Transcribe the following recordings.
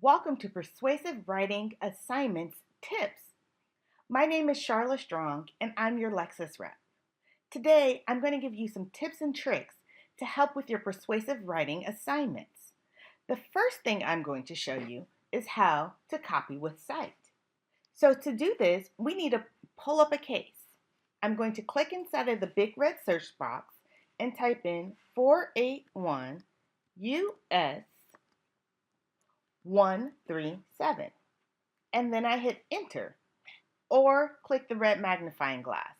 Welcome to Persuasive Writing Assignments Tips. My name is Charlotte Strong and I'm your Lexis rep. Today I'm going to give you some tips and tricks to help with your persuasive writing assignments. The first thing I'm going to show you is how to copy with sight. So to do this, we need to pull up a case. I'm going to click inside of the big red search box and type in 481 US 137, and then I hit enter or click the red magnifying glass.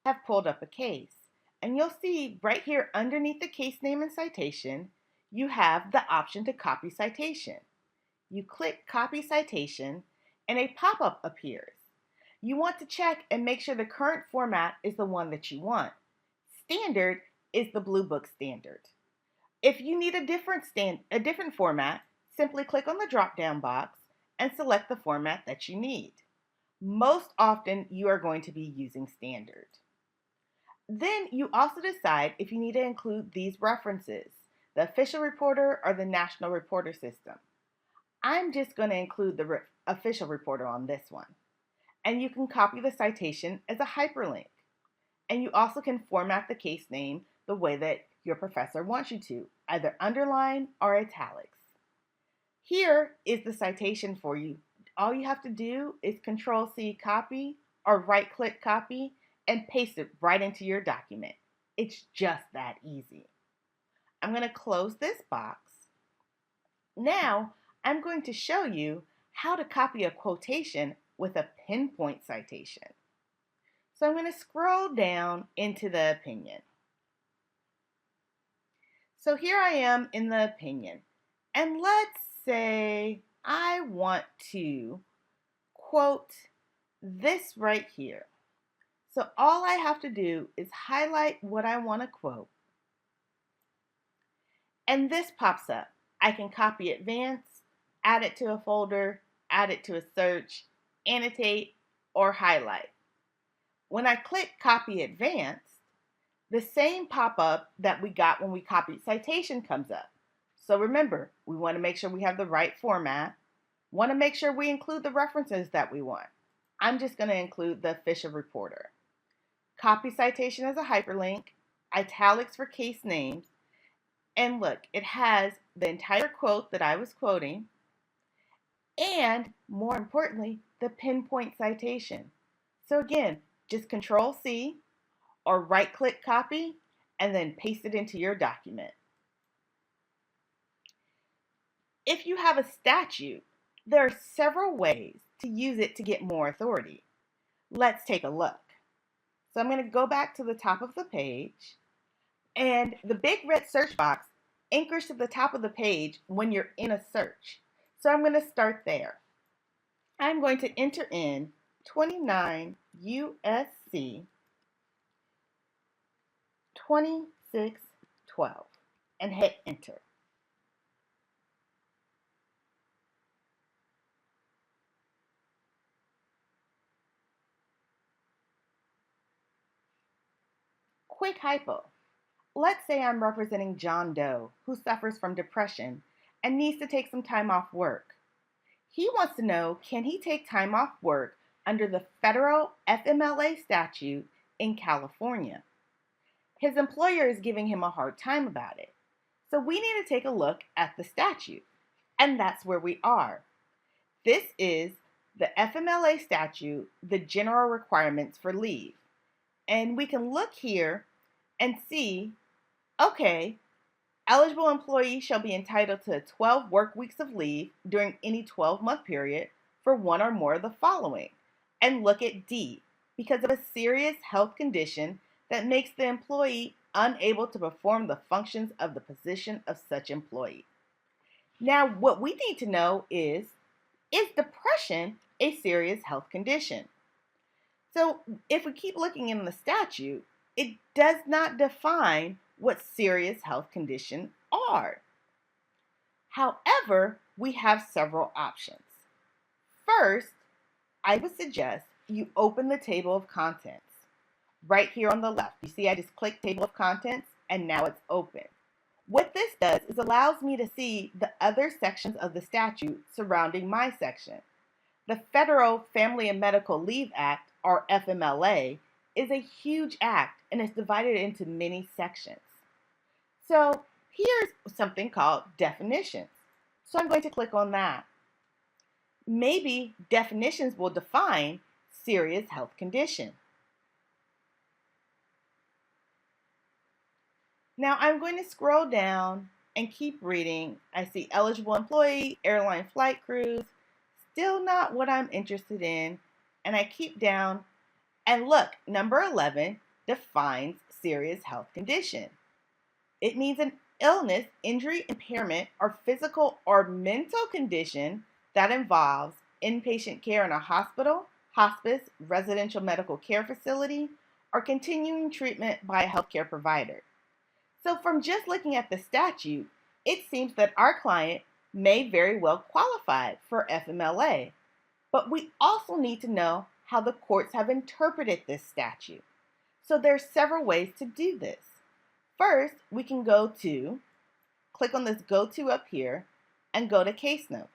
I have pulled up a case, and you'll see right here underneath the case name and citation you have the option to copy citation. You click copy citation and a pop-up appears. You want to check and make sure the current format is the one that you want. Standard is the Blue Book standard. If you need a different format, simply click on the drop-down box and select the format that you need. Most often, you are going to be using standard. Then you also decide if you need to include these references, the official reporter or the national reporter system. I'm just going to include the official reporter on this one. And you can copy the citation as a hyperlink. And you also can format the case name the way that your professor wants you to, either underline or italics. Here is the citation for you. All you have to do is Control-C copy or right-click copy and paste it right into your document. It's just that easy. I'm going to close this box. Now, I'm going to show you how to copy a quotation with a pinpoint citation. So I'm going to scroll down into the opinion. So here I am in the opinion, and let's say I want to quote this right here. So all I have to do is highlight what I want to quote, and this pops up. I can copy advance, add it to a folder, add it to a search, annotate, or highlight. When I click copy advanced, the same pop-up that we got when we copied citation comes up. So remember, we want to make sure we have the right format. Want to make sure we include the references that we want. I'm just going to include the official reporter. Copy citation as a hyperlink, italics for case names, and look, it has the entire quote that I was quoting, and more importantly, the pinpoint citation. So again, just Control-C or right-click copy and then paste it into your document. If you have a statute, there are several ways to use it to get more authority. Let's take a look. So I'm going to go back to the top of the page, and the big red search box anchors to the top of the page when you're in a search. So I'm going to start there. I'm going to enter in 29 USC 2612 and hit enter. Quick hypo. Let's say I'm representing John Doe, who suffers from depression and needs to take some time off work. He wants to know, can he take time off work under the federal FMLA statute in California? His employer is giving him a hard time about it. So we need to take a look at the statute, and that's where we are. This is the FMLA statute, the general requirements for leave. And we can look here and see, okay, eligible employees shall be entitled to 12 work weeks of leave during any 12-month period for one or more of the following. And look at D, because of a serious health condition that makes the employee unable to perform the functions of the position of such employee. Now, what we need to know is depression a serious health condition? So if we keep looking in the statute, it does not define what serious health conditions are. However, we have several options. First, I would suggest you open the table of contents right here on the left. You see I just clicked table of contents and now it's open. What this does is allows me to see the other sections of the statute surrounding my section. The Federal Family and Medical Leave Act, or FMLA, is a huge act and is divided into many sections. So here's something called definitions. So I'm going to click on that. Maybe definitions will define serious health condition. Now I'm going to scroll down and keep reading. I see eligible employee, airline flight crews, still not what I'm interested in. And I keep down and look, number 11 defines serious health condition. It means an illness, injury, impairment, or physical or mental condition that involves inpatient care in a hospital, hospice, residential medical care facility, or continuing treatment by a healthcare provider. So from just looking at the statute, it seems that our client may very well qualify for FMLA. But we also need to know how the courts have interpreted this statute. So there's several ways to do this. First, we can click on this Go To up here, and go to Case Notes.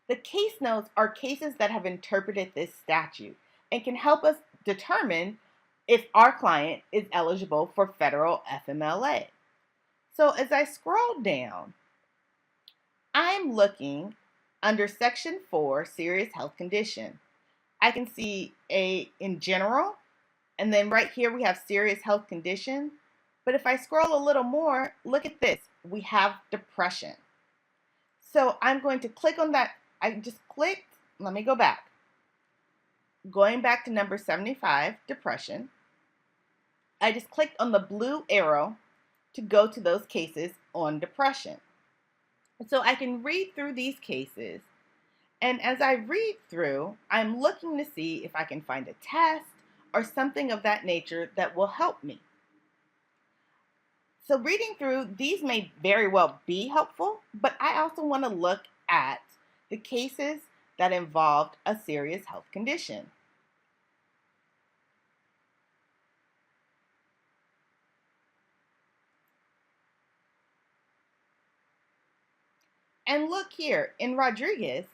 The case notes are cases that have interpreted this statute and can help us determine if our client is eligible for federal FMLA. So as I scroll down, I'm looking under Section 4, Serious Health Condition. I can see in general, and then right here we have serious health condition. But if I scroll a little more, look at this. We have depression. So I'm going to click on that. I just clicked. Let me go back. Going back to number 75, depression. I just clicked on the blue arrow to go to those cases on depression. So I can read through these cases. And as I read through, I'm looking to see if I can find a test or something of that nature that will help me. So reading through, these may very well be helpful, but I also want to look at the cases that involved a serious health condition. And look here, in Rodriguez,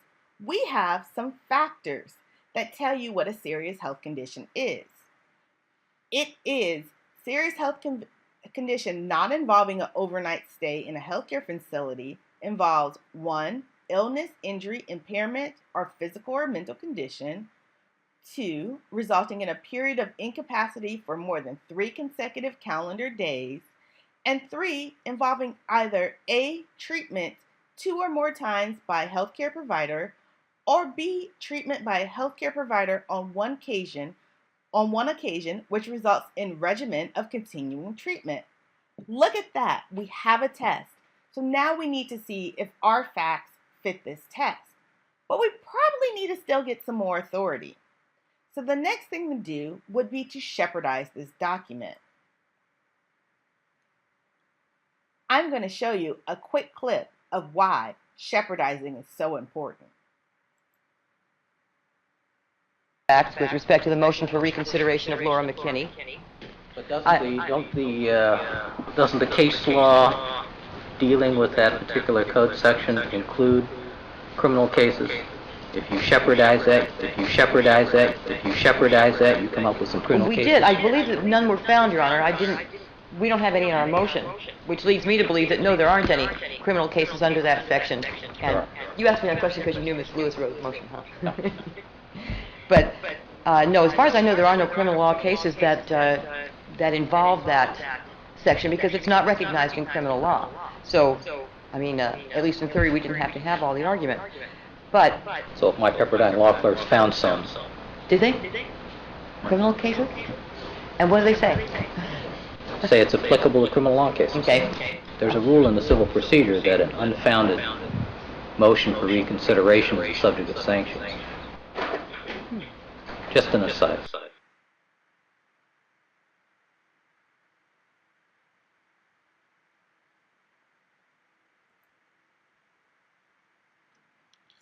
we have some factors that tell you what a serious health condition is. It is serious health condition not involving an overnight stay in a healthcare facility involves 1, illness, injury, impairment, or physical or mental condition. 2, resulting in a period of incapacity for more than 3 consecutive calendar days. And 3, involving either A, treatment 2 or more times by a healthcare provider, or B, treatment by a healthcare provider on one occasion, which results in regimen of continuing treatment. Look at that. We have a test. So now we need to see if our facts fit this test. But we probably need to still get some more authority. So the next thing to do would be to shepherdize this document. I'm going to show you a quick clip of why shepardizing is so important. Facts with respect to the motion for reconsideration of Laura McKinney. But doesn't the case law dealing with that particular code section include criminal cases? If you shepherdize that, you come up with some criminal cases. We did. I believe that none were found, Your Honor. We don't have any in our motion, which leads me to believe that no, there aren't any criminal cases under that section. And you asked me that question because you knew Ms. Lewis wrote the motion, huh? No. But no, as far as I know, there are no criminal law cases that involve that section because it's not recognized in criminal law. So, I mean, at least in theory, we didn't have to have all the argument. But So if my Pepperdine law clerks found some, did they? Criminal cases? And what do they say? say it's applicable to criminal law cases. Okay. There's a rule in the civil procedure that an unfounded motion for reconsideration is the subject of sanctions. Just an aside.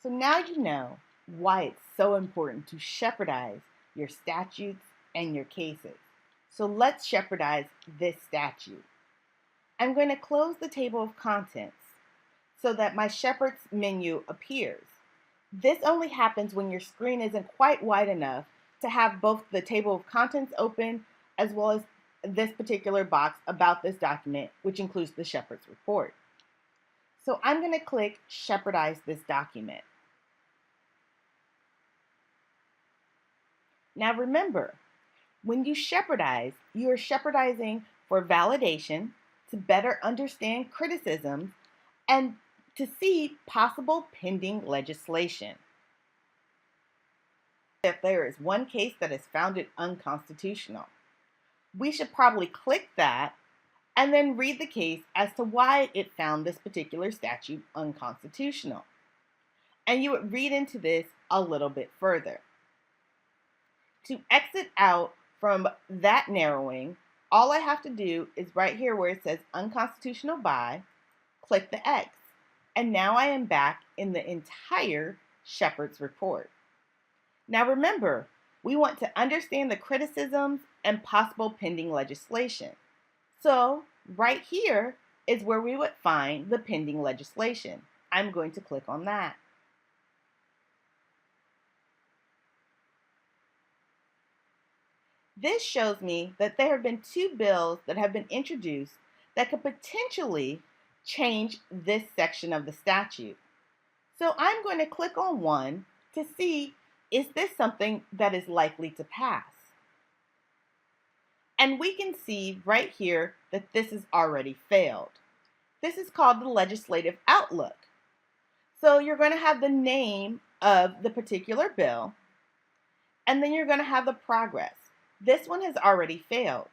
So now you know why it's so important to shepherdize your statutes and your cases. So let's shepherdize this statute. I'm going to close the table of contents so that my Shepherd's menu appears. This only happens when your screen isn't quite wide enough to have both the table of contents open as well as this particular box about this document, which includes the Shepherd's report. So I'm going to click Shepherdize this document. Now remember, when you Shepherdize, you are Shepherdizing for validation, to better understand criticisms, and to see possible pending legislation. If there is one case that is found it unconstitutional, we should probably click that and then read the case as to why it found this particular statute unconstitutional. And you would read into this a little bit further. To exit out from that narrowing, all I have to do is right here where it says unconstitutional by, click the X. And now I am back in the entire Shepherd's report. Now remember, we want to understand the criticisms and possible pending legislation. So right here is where we would find the pending legislation. I'm going to click on that. This shows me that there have been 2 bills that have been introduced that could potentially change this section of the statute. So I'm going to click on one to see, is this something that is likely to pass? And we can see right here that this has already failed. This is called the legislative outlook. So you're going to have the name of the particular bill, and then you're going to have the progress. This one has already failed.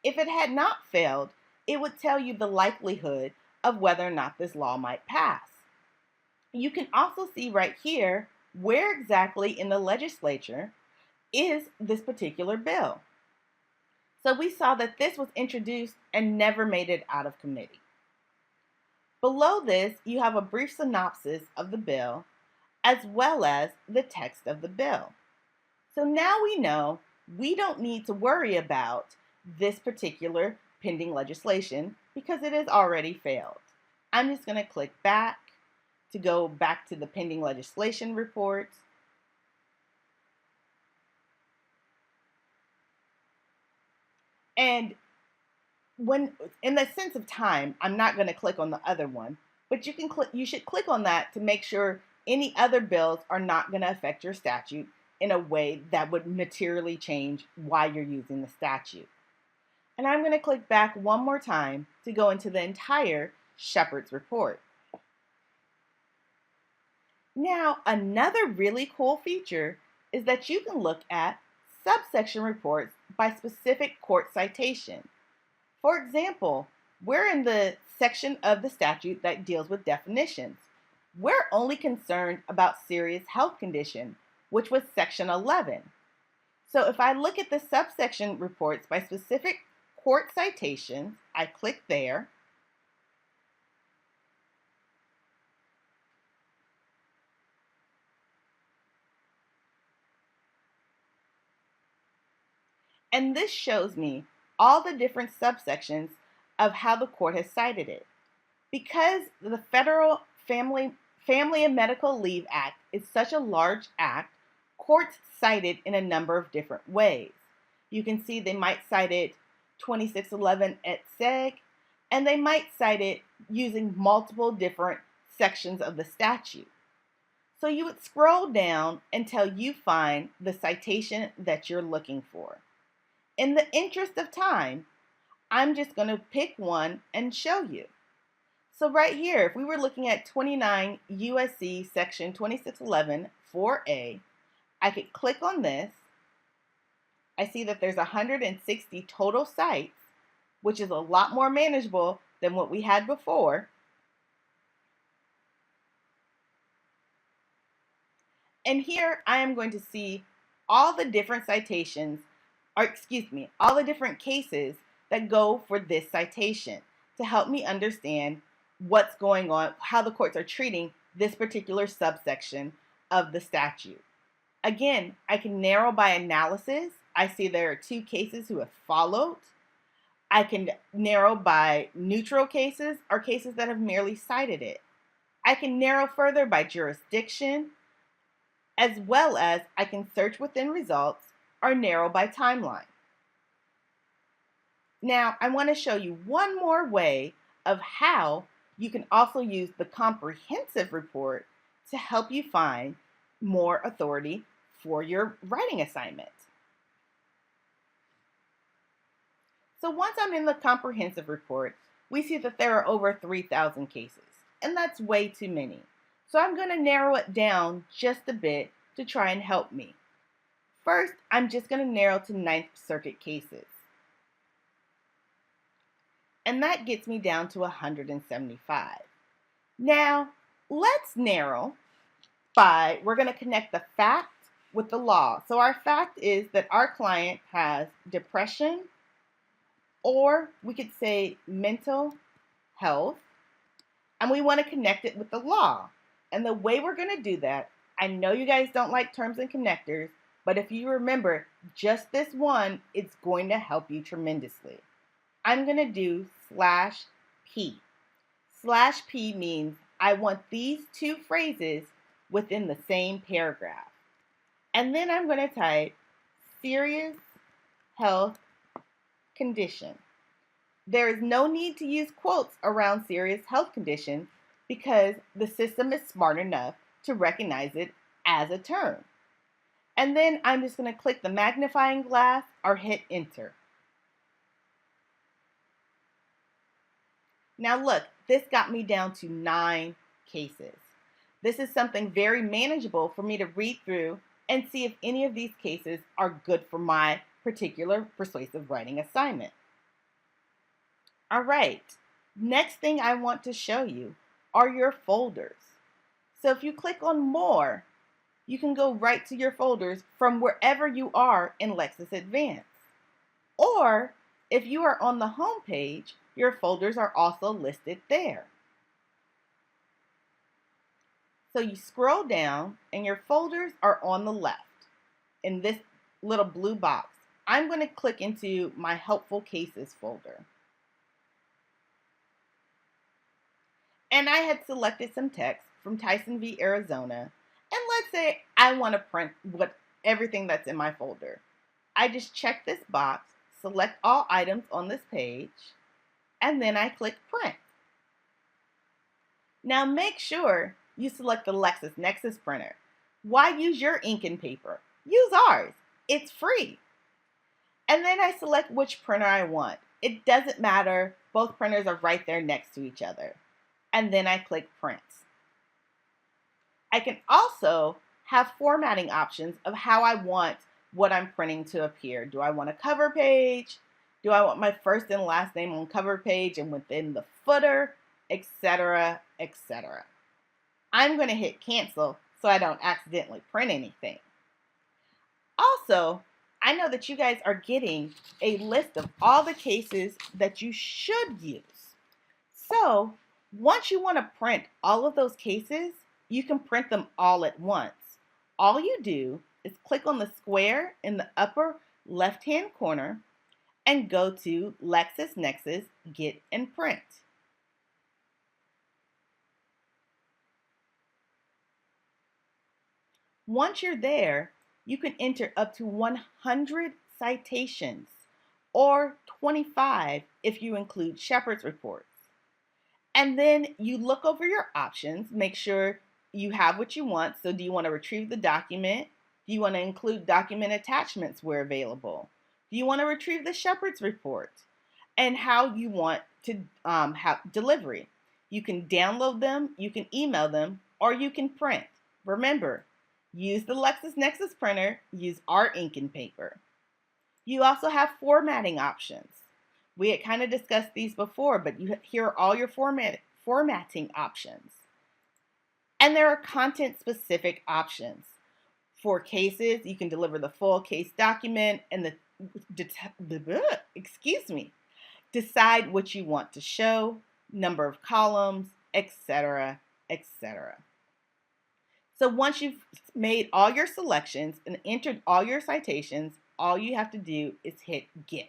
If it had not failed, it would tell you the likelihood of whether or not this law might pass. You can also see right here where exactly in the legislature is this particular bill. So we saw that this was introduced and never made it out of committee. Below this, you have a brief synopsis of the bill as well as the text of the bill. So now we know we don't need to worry about this particular pending legislation because it has already failed. I'm just going to click back to go back to the pending legislation report. And when in the sense of time, I'm not going to click on the other one, but you should click on that to make sure any other bills are not going to affect your statute in a way that would materially change why you're using the statute. And I'm going to click back one more time to go into the entire Shepherd's report. Now, another really cool feature is that you can look at subsection reports by specific court citation. For example, we're in the section of the statute that deals with definitions. We're only concerned about serious health condition, which was section 11. So if I look at the subsection reports by specific court citations, I click there. And this shows me all the different subsections of how the court has cited it. Because the Federal Family and Medical Leave Act is such a large act, courts cite it in a number of different ways. You can see they might cite it 2611 et seg, and they might cite it using multiple different sections of the statute. So you would scroll down until you find the citation that you're looking for. In the interest of time, I'm just going to pick one and show you. So right here, if we were looking at 29 USC section 2611 4A, I could click on this. I see that there's 160 total sites, which is a lot more manageable than what we had before. And here I am going to see all the different citations, all the different cases that go for this citation to help me understand what's going on, how the courts are treating this particular subsection of the statute. Again, I can narrow by analysis. I see there are 2 cases who have followed. I can narrow by neutral cases or cases that have merely cited it. I can narrow further by jurisdiction, as well as I can search within results or narrow by timeline. Now, I want to show you one more way of how you can also use the comprehensive report to help you find more authority for your writing assignment. So once I'm in the comprehensive report, we see that there are over 3,000 cases, and that's way too many. So I'm going to narrow it down just a bit to try and help me. First, I'm just going to narrow to Ninth Circuit cases. And that gets me down to 175. Now, let's narrow by, we're going to connect the fact with the law. So our fact is that our client has depression, or we could say mental health, and we want to connect it with the law. And the way we're going to do that, I know you guys don't like terms and connectors, but if you remember just this one, it's going to help you tremendously. I'm going to do /P. /P means I want these two phrases within the same paragraph. And then I'm going to type serious health condition. There is no need to use quotes around serious health condition because the system is smart enough to recognize it as a term. And then I'm just going to click the magnifying glass or hit enter. Now look, this got me down to 9 cases. This is something very manageable for me to read through and see if any of these cases are good for my particular persuasive writing assignment. All right, next thing I want to show you are your folders. So if you click on more, you can go right to your folders from wherever you are in Lexis Advance. Or if you are on the home page, your folders are also listed there. So you scroll down and your folders are on the left in this little blue box. I'm going to click into my helpful cases folder. And I had selected some text from Tyson v. Arizona. And let's say I want to print everything that's in my folder. I just check this box, select all items on this page, and then I click print. Now make sure you select the LexisNexis printer. Why use your ink and paper? Use ours. It's free. And then I select which printer I want. It doesn't matter. Both printers are right there next to each other. And then I click print. I can also have formatting options of how I want what I'm printing to appear. Do I want a cover page? Do I want my first and last name on cover page and within the footer, etc., etc. I'm going to hit cancel so I don't accidentally print anything. Also, I know that you guys are getting a list of all the cases that you should use. So, once you want to print all of those cases, you can print them all at once. All you do is click on the square in the upper left-hand corner and go to LexisNexis Get and Print. Once you're there, you can enter up to 100 citations or 25 if you include Shepherd's reports. And then you look over your options, make sure you have what you want. So do you want to retrieve the document? Do you want to include document attachments where available? Do you want to retrieve the Shepherd's report? And how you want to have delivery. You can download them, you can email them, or you can print. Remember, use the LexisNexis printer, use our ink and paper. You also have formatting options. We had kind of discussed these before, but here are all your formatting options. And there are content-specific options. For cases, you can deliver the full case document and decide what you want to show, number of columns, etc., etc. So once you've made all your selections and entered all your citations, all you have to do is hit Get.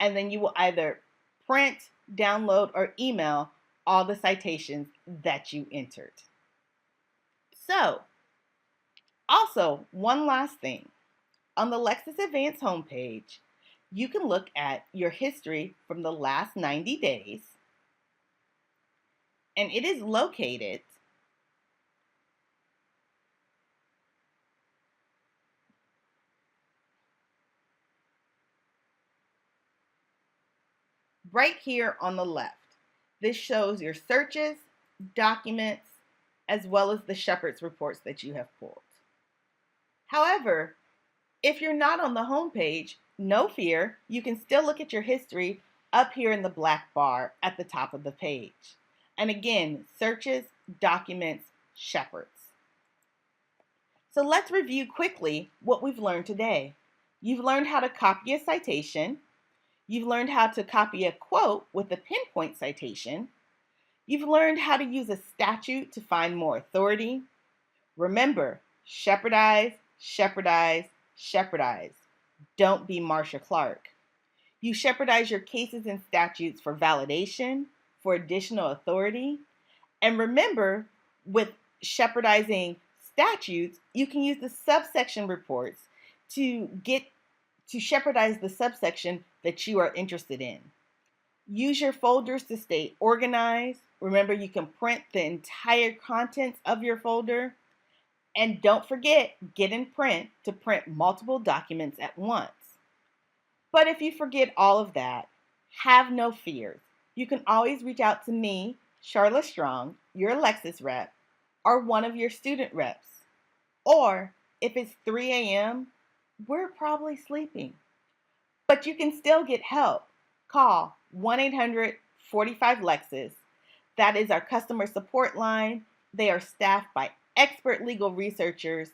and then you will either print, download, or email all the citations that you entered. So, also, one last thing. On the Lexis Advance homepage, you can look at your history from the last 90 days, and it is located right here on the left. This shows your searches, documents, as well as the Shepherd's reports that you have pulled. However, if you're not on the home page, no fear, you can still look at your history up here in the black bar at the top of the page. And again, searches, documents, Shepherds. So let's review quickly what we've learned today. You've learned how to copy a citation. You've learned how to copy a quote with a pinpoint citation. You've learned how to use a statute to find more authority. Remember, shepherdize, shepherdize, shepherdize. Don't be Marcia Clark. You shepherdize your cases and statutes for validation, for additional authority. And remember, with shepardizing statutes, you can use the subsection reports to shepherdize the subsection that you are interested in. Use your folders to stay organized. Remember, you can print the entire contents of your folder. And don't forget, get in print to print multiple documents at once. But if you forget all of that, have no fears. You can always reach out to me, Charlotte Strong, your Lexis rep, or one of your student reps. Or if it's 3 a.m., we're probably sleeping. But you can still get help. Call 1-800-45-LEXIS. That is our customer support line. They are staffed by expert legal researchers.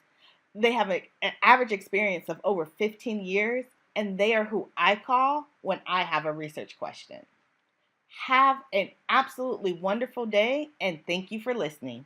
They have an average experience of over 15 years, and they are who I call when I have a research question. Have an absolutely wonderful day, and thank you for listening.